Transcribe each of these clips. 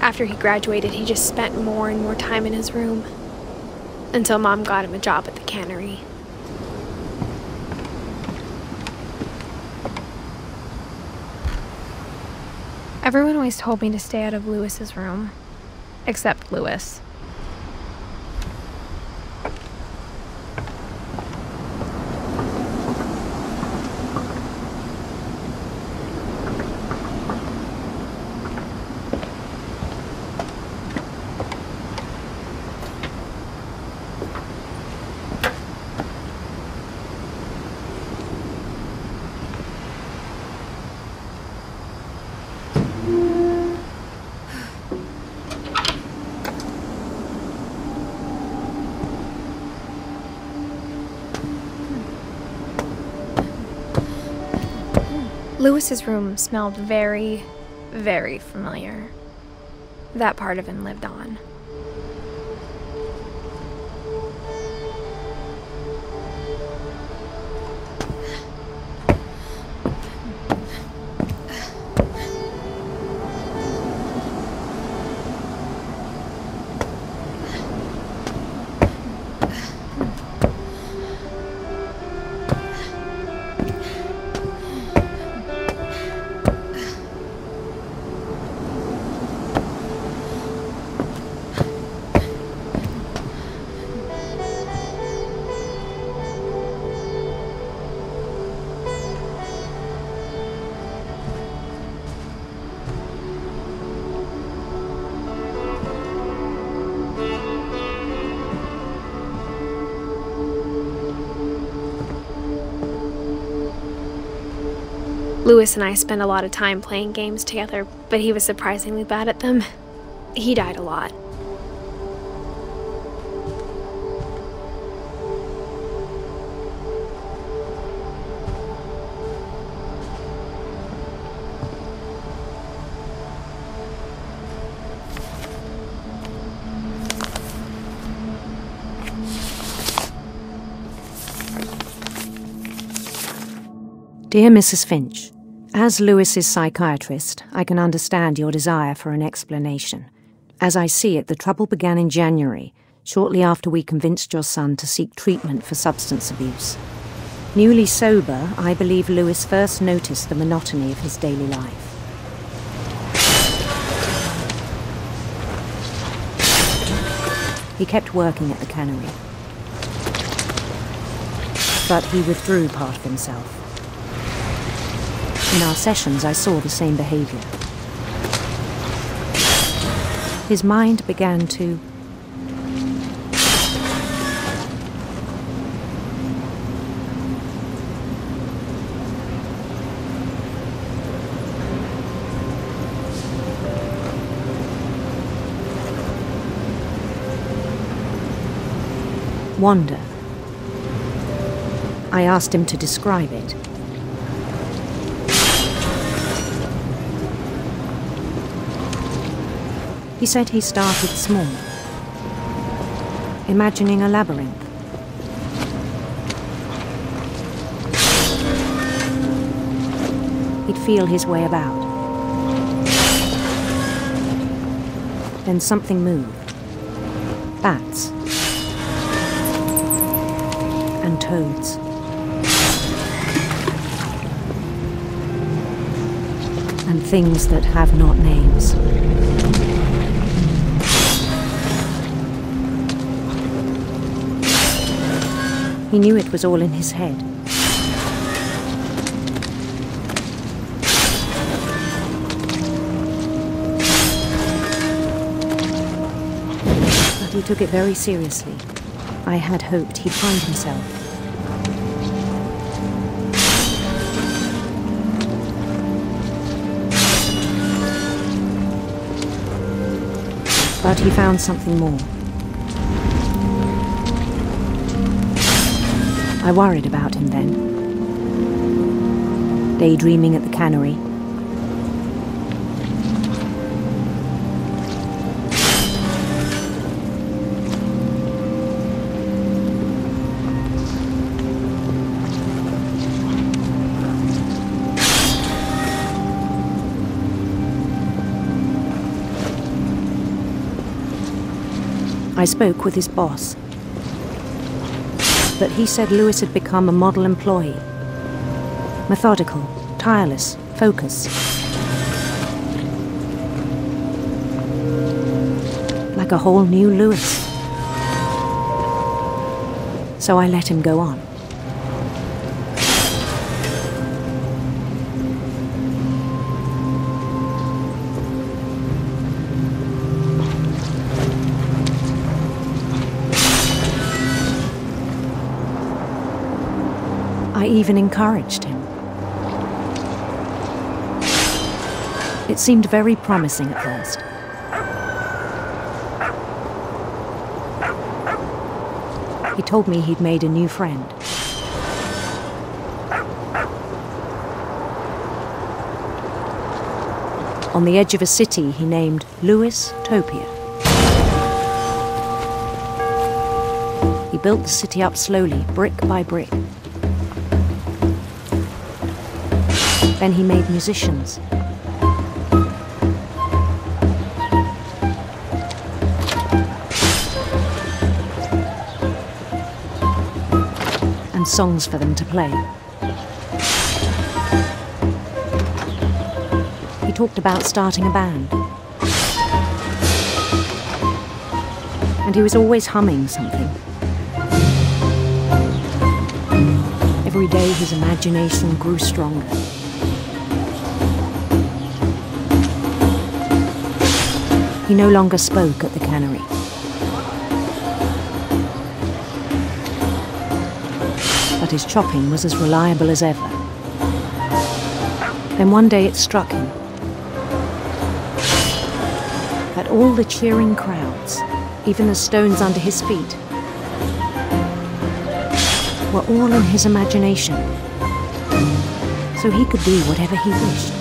After he graduated, he just spent more and more time in his room, until Mom got him a job at the cannery. Everyone always told me to stay out of Lewis's room, except Lewis. Lewis's room smelled very, very familiar. That part of him lived on. Lewis and I spent a lot of time playing games together, but he was surprisingly bad at them. He died a lot. Dear Mrs. Finch, as Lewis's psychiatrist, I can understand your desire for an explanation. As I see it, the trouble began in January, shortly after we convinced your son to seek treatment for substance abuse. Newly sober, I believe Lewis first noticed the monotony of his daily life. He kept working at the cannery, but he withdrew part of himself. In our sessions, I saw the same behavior. His mind began to wander. I asked him to describe it. He said he started small, imagining a labyrinth. He'd feel his way about. Then something moved. Bats. And toads. And things that have not names. He knew it was all in his head. But he took it very seriously. I had hoped he'd find himself. But he found something more. I worried about him then. Daydreaming at the cannery. I spoke with his boss, but he said Lewis had become a model employee. Methodical, tireless, focused. Like a whole new Lewis. So I let him go on. I even encouraged him. It seemed very promising at first. He told me he'd made a new friend. On the edge of a city he named Lewis Topia. He built the city up slowly, brick by brick. Then he made musicians. And songs for them to play. He talked about starting a band. And he was always humming something. Every day his imagination grew stronger. He no longer spoke at the cannery. But his chopping was as reliable as ever. Then one day it struck him that all the cheering crowds, even the stones under his feet, were all in his imagination, so he could do whatever he wished.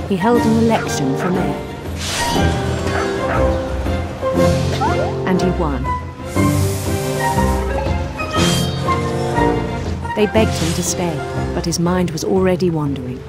He held an election for mayor. And he won. They begged him to stay, but his mind was already wandering.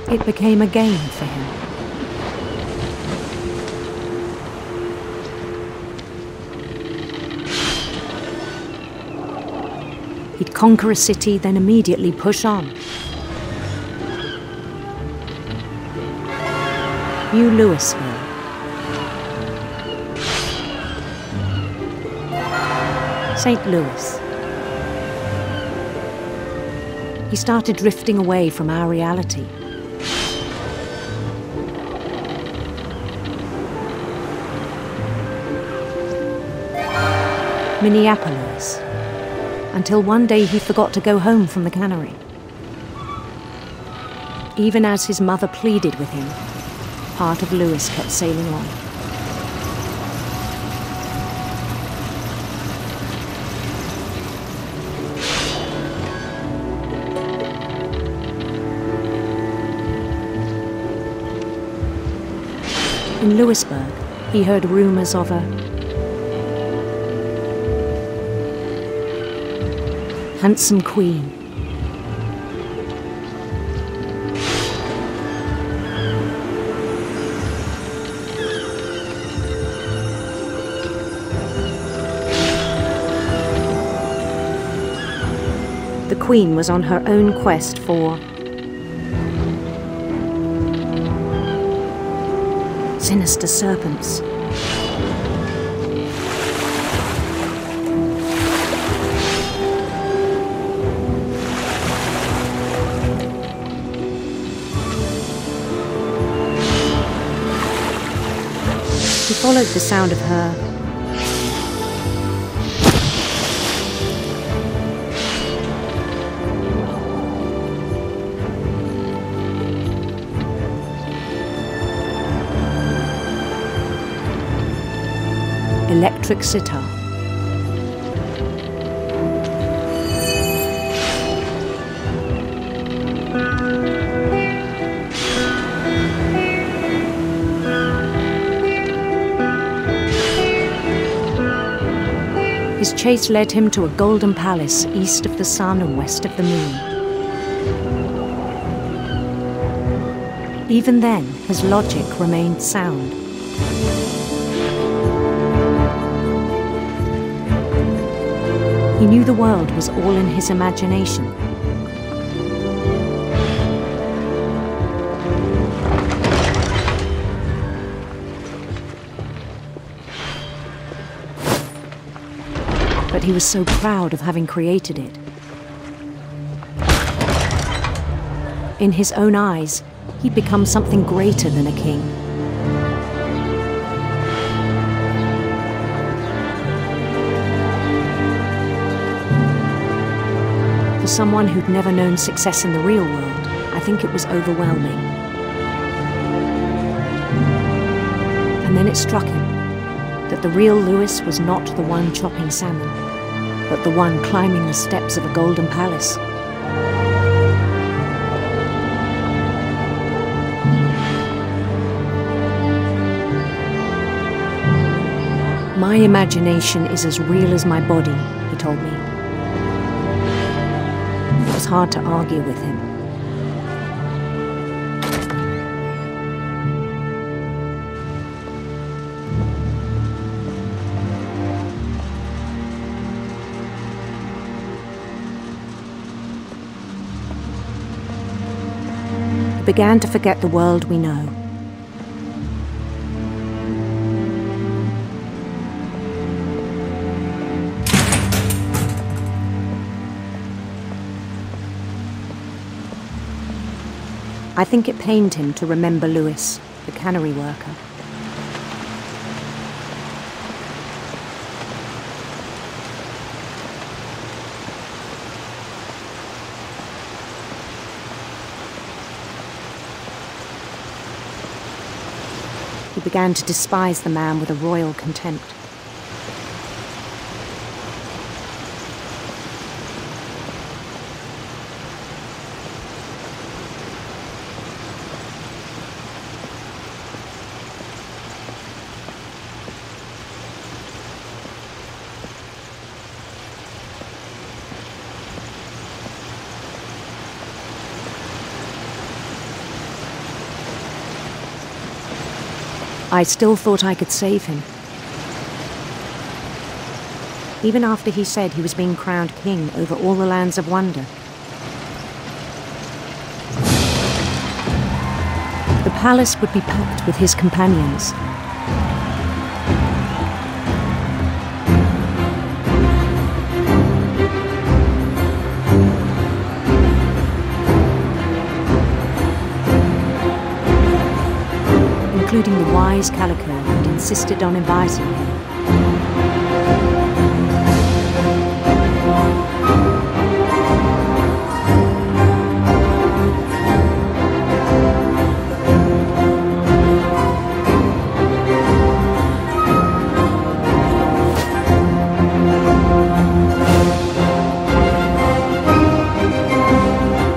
It became a game for him. He'd conquer a city, then immediately push on. New Louisville. St. Louis. He started drifting away from our reality. Minneapolis. Until one day he forgot to go home from the cannery. Even as his mother pleaded with him, part of Lewis kept sailing on. In Lewisburg, he heard rumors of a handsome queen. The queen was on her own quest for sinister serpents. He followed the sound of her electric sitar. His chase led him to a golden palace east of the sun and west of the moon. Even then, his logic remained sound. He knew the world was all in his imagination. But he was so proud of having created it. In his own eyes, he'd become something greater than a king. For someone who'd never known success in the real world, I think it was overwhelming. And then it struck him that the real Lewis was not the one chopping salmon, but the one climbing the steps of a golden palace. My imagination is as real as my body, he told me. It was hard to argue with him. He began to forget the world we know. I think it pained him to remember Lewis, the cannery worker. He began to despise the man with a royal contempt. I still thought I could save him. Even after he said he was being crowned king over all the lands of wonder. The palace would be packed with his companions. Including the wise Calico who'd insisted on inviting him.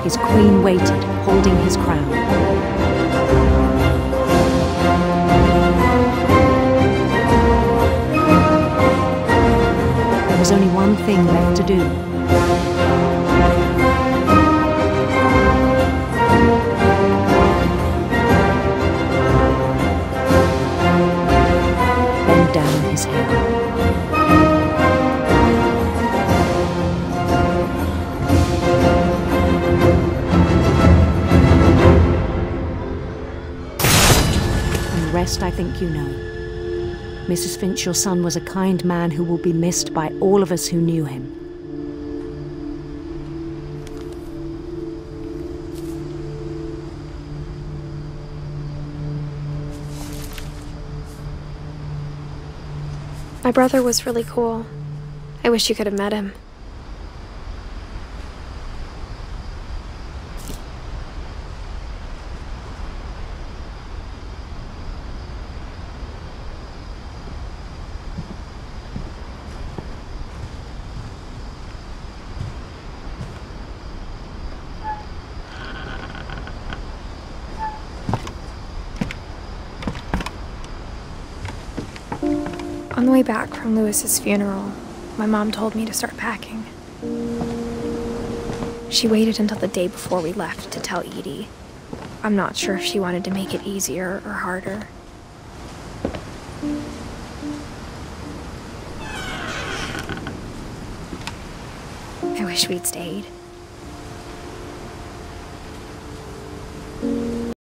His queen waited, holding his crown. There was only one thing left to do. Bend down his head. And the rest I think you know. Mrs. Finch, your son was a kind man who will be missed by all of us who knew him. My brother was really cool. I wish you could have met him. On the way back from Lewis's funeral, my mom told me to start packing. She waited until the day before we left to tell Edie. I'm not sure if she wanted to make it easier or harder. I wish we'd stayed.